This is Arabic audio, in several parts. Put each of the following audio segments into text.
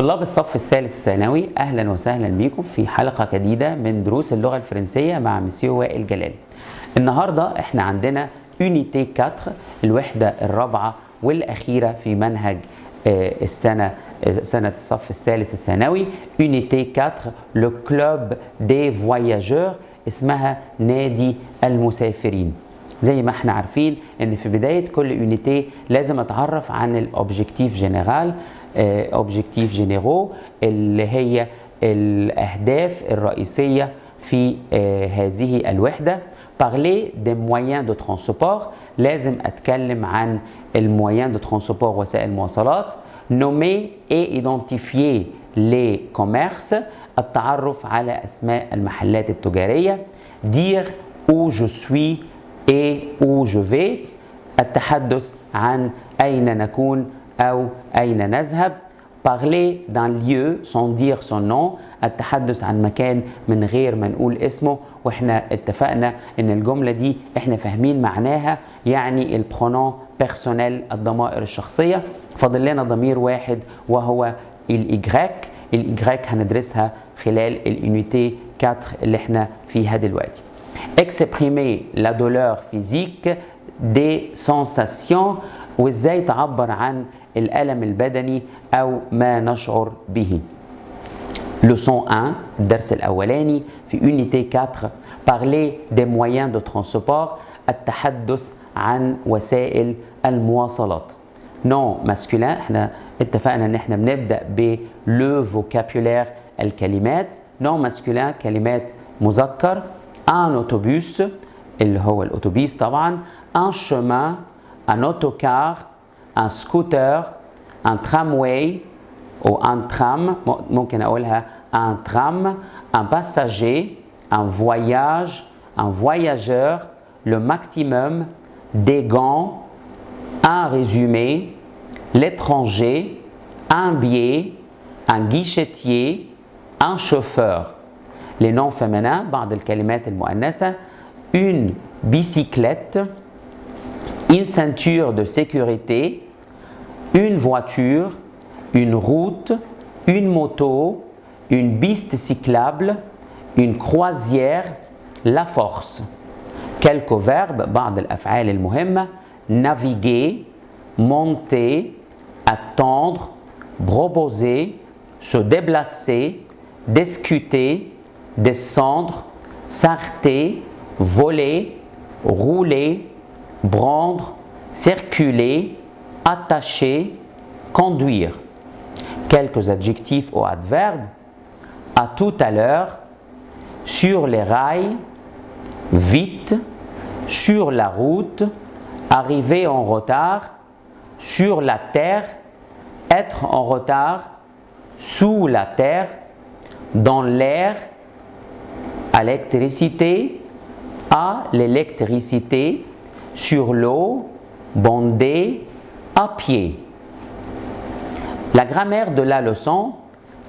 طلاب الصف الثالث الثانوي، أهلا وسهلا بكم في حلقة جديدة من دروس اللغة الفرنسية مع مسيو وائل جلال. النهاردة احنا عندنا يونيتي 4، الوحدة الرابعة والأخيرة في منهج سنة الصف الثالث الثانوي. يونيتي 4 لو كلوب دي فواياجور، اسمها نادي المسافرين. زي ما احنا عارفين ان في بداية كل يونيتي لازم اتعرف عن الاوبجيكتيف جنرال، اوبجيكتيف جينيرو اللي هي الاهداف الرئيسية في هذه الوحدة. parler des moyens de transport، لازم اتكلم عن المويان دو ترانسبور، وسائل المواصلات. nommer et identifier les commerces، التعرف على اسماء المحلات التجارية. dire où je suis et où je vais، التحدث عن أين نكون أو أين نذهب. parler d'un lieu sans dire son nom، التحدث عن مكان من غير ما نقول اسمه. واحنا اتفقنا ان الجملة دي احنا فاهمين معناها، يعني البرونون بيرسونيل، الضمائر الشخصية. فاضل لنا ضمير واحد وهو الإجراك. الإجراك هندرسها خلال اليونيتي 4 اللي احنا فيها دلوقتي. exprimer la douleur physique des sensations، وازاي تعبر عن الألم البدني أو ما نشعر به. leçon 1، الدرس الأولاني في يونيتي 4، parler des moyens de transport، التحدث عن وسائل المواصلات. non masculin، احنا اتفقنا ان احنا بنبدأ ب le vocabulaire، الكلمات. non masculin كلمات مذكر. un autobus اللي هو الأتوبيس طبعا. un chemin، un autocar، un scooter، un tramway ou un tram، ممكن أقولها un tram. un passager، un voyage، un voyageur، le maximum، des gants، un résumé، l'étranger، un billet، un guichetier، un chauffeur. les noms féminins، بعض الكلمات المؤنثة. une bicyclette، une ceinture de sécurité، une voiture، une route، une moto، une piste cyclable، une croisière، la force. quelques verbes، بعض الأفعال المهمة. naviguer، monter، attendre، proposer، se déplacer، discuter، descendre، s'arrêter، voler، rouler، prendre، circuler، attacher، conduire. quelques adjectifs ou adverbes. à tout à l'heure، sur les rails، vite، sur la route، arriver en retard، sur la terre، être en retard، sous la terre، dans l'air، à l'électricité، à l'électricité، sur l'eau، bondé، à pied. la grammaire de la leçon،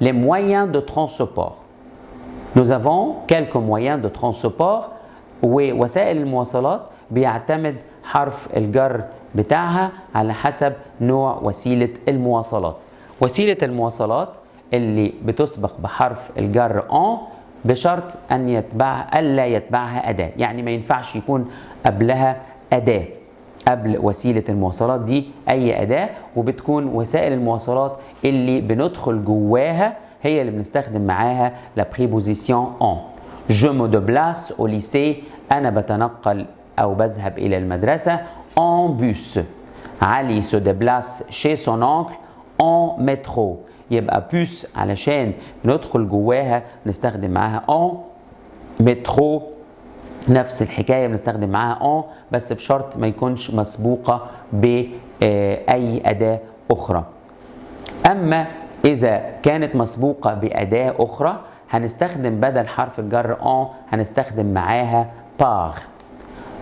les moyens de transport. nous avons quelques moyens de transport، ووسائل المواصلات بيعتمد حرف الجر بتاعها على حسب نوع وسيلة المواصلات. وسيلة المواصلات اللي بتسبق بحرف الجر en، بشرط أن ألا يتبعها أداة، يعني ما ينفعش يكون قبلها أداة قبل وسيلة المواصلات دي أي أداة. وبتكون وسائل المواصلات اللي بندخل جواها هي اللي بنستخدم معاها la préposition en. je me déplace au lycée، أنا بتنقل أو بذهب إلى المدرسة en bus. علي se déplace chez son oncle en métro. يبقى bus علشان ندخل جواها نستخدم معاها en. métro نفس الحكاية بنستخدم معاها en، بس بشرط ما يكونش مسبوقة بأي أداة أخرى. أما إذا كانت مسبوقة بأداة أخرى هنستخدم بدل حرف الجر en هنستخدم معاها par.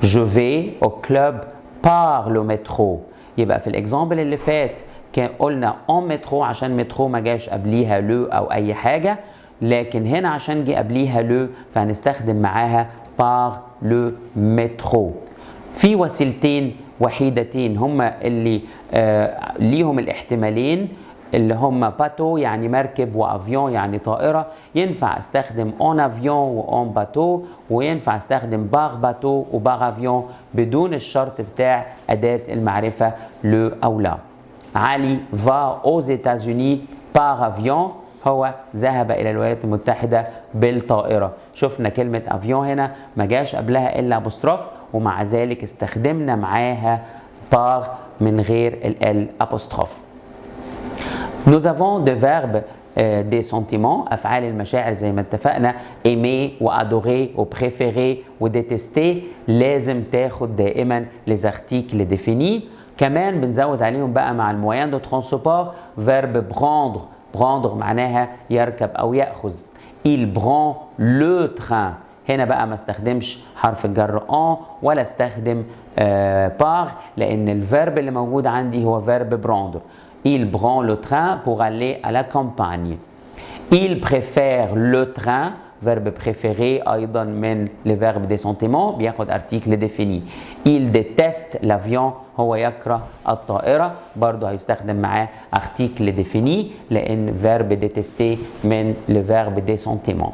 je vais au club par le métro. يبقى في الإكزامبل اللي فات كان قلنا en métro عشان مترو ما جاش قبليها لو أو أي حاجة، لكن هنا عشان جه قبليها لو فهنستخدم معاها par le métro. في وسيلتين وحيدتين هما اللي ليهم الاحتمالين اللي هم باتو يعني مركب وافيون يعني طائرة، ينفع استخدم اون افيون واون باتو، وينفع استخدم باغ باتو وباغ افيون بدون الشرط بتاع أداة المعرفة لو أو لا. علي va aux États-Unis par avion، هو ذهب إلى الولايات المتحدة بالطائرة. شفنا كلمة افيون هنا ما جاش قبلها إلا أبوستروف، ومع ذلك استخدمنا معاها par من غير ال apostrophe. Nous avons des verbes des sentiments، أفعال المشاعر زي ما اتفقنا، aimer وadorer وpréférer ودétester لازم تاخد دائما les articles définis. كمان بنزود عليهم بقى مع الموين دو ترانسبور verbe prendre، prendre معناها يركب أو يأخذ. il prend le train، هنا بقى ما استخدمش حرف الجر en ولا استخدم par، لأن الفيرب اللي موجود عندي هو verbe prendre. il prend le train pour aller à la campagne. il préfère le train، verbe préféré أيضا من le verbe des sentiments بياخد article défini. il déteste l'avion، هو يكره الطائرة، برضه هيستخدم معاه article défini لأن verbe détester من le verbe des sentiments.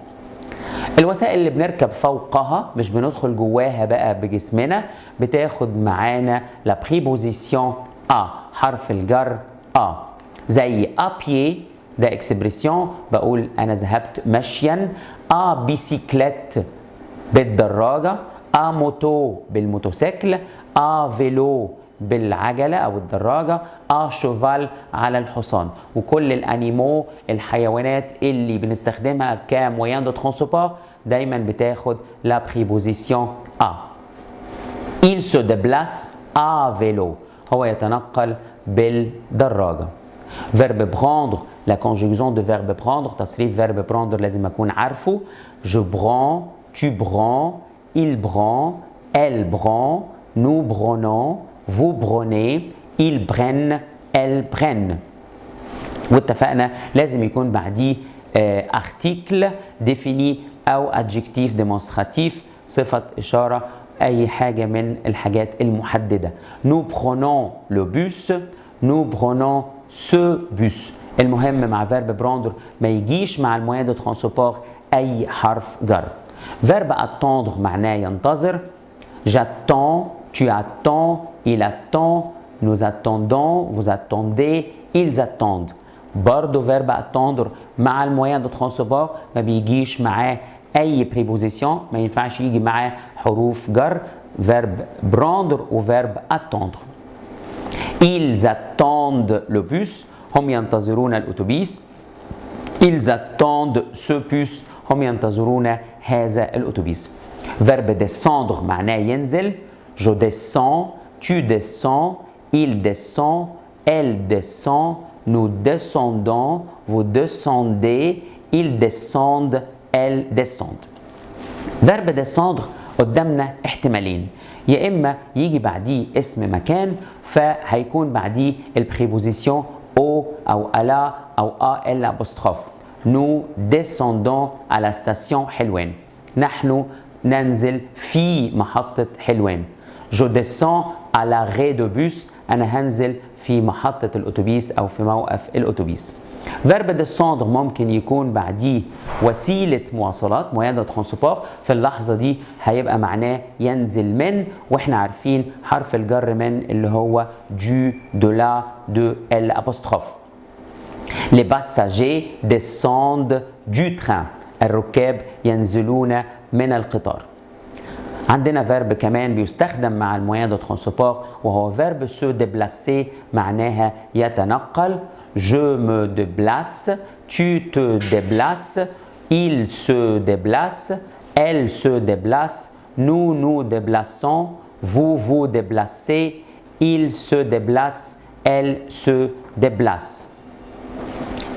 الوسائل اللي بنركب فوقها مش بندخل جواها بقى بجسمنا، بتاخد معانا la préposition à، حرف الجر à، زي à pied ده اكسبريسيون بقول انا ذهبت مشيا، ا بيسيكليت بالدراجه، ا موتو بالموتوسيكل، ا فيلو بالعجله او الدراجه، ا شوفال على الحصان. وكل الانيمو الحيوانات اللي بنستخدمها كمويان دو ترانسبور دايما بتاخد لا بريبوزيسيون ا. il se déplace à vélo، هو يتنقل بالدراجه. verbe prendre، la conjugaison de verbe prendre، تصريف verbe prendre لازم أكون عارفه. je prends، tu prends، il prend، elle prend، nous prenons، vous prenez، ils prennent، elles prennent. واتفقنا لازم يكون بعديه article défini أو adjectif démonstratif، صفة إشارة، أي حاجة من الحاجات المحددة. nous prenons le bus، nous prenons ce bus. المهم مع verbe prendre ما يجيش مع الموين دو ترانسبور أي حرف جر. verbe attendre معناه ينتظر. j'attends، tu attends، il attend، nous attendons، vous attendez، ils attendent. برضه verbe attendre مع الموين دو ترانسبور ما بيجيش معاه أي بريبوزيسيون، ما ينفعش يجي معاه حروف جر. verbe prendre و verbe attendre. ils attendent le bus، هم ينتظرون الأتوبيس. ils attendent ce bus، هم ينتظرون هذا الأتوبيس. verbe descendre معناه ينزل. je descends، tu descends، il descend، elle descend، nous descendons، vous descendez، ils descendent، elles descendent. verbe descendre قدامنا احتمالين، يا اما يجي بعديه اسم مكان فهيكون بعديه البريبوزيسيون او او الا او ا ال apostrophe. nous descendons à la station حلوان، نحن ننزل في محطة حلوان. je descends à l'arrêt de bus، انا هنزل في محطة الاتوبيس او في موقف الاتوبيس. verbe descendre ممكن يكون بعديه وسيلة مواصلات موين دو ترانسبور، في اللحظة دي هيبقى معناه ينزل من، واحنا عارفين حرف الجر من اللي هو du، de la، de l apostrophe. les passagers descendent du train، الركاب ينزلون من القطار. عندنا فيرب كمان بيستخدم مع الموين دو ترانسبور وهو فيرب se déplacer معناها يتنقل. je me déplace، tu te déplaces، il se déplace، elle se déplace، nous nous déplaçons، vous vous déplacez، il se déplace، elle se déplace.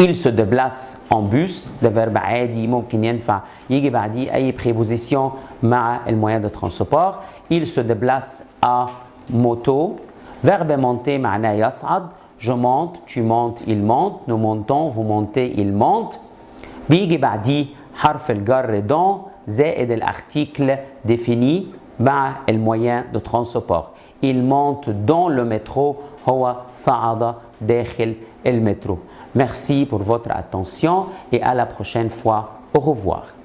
il se déplace en bus ده فيرب عادي ممكن ينفع يجي بعديه أي préposition مع الموين دو ترانسبور. il se déplace à moto. verbe monter معناه يصعد. je monte، tu montes، il monte، nous montons، vous montez، il monte. بيجي بعديه حرف الجر dans زائد الارتيكل défini مع الموين دو ترانسبور. il monte dans le métro، هو صعد داخل المترو. Merci pour votre attention et à la prochaine fois. Au revoir.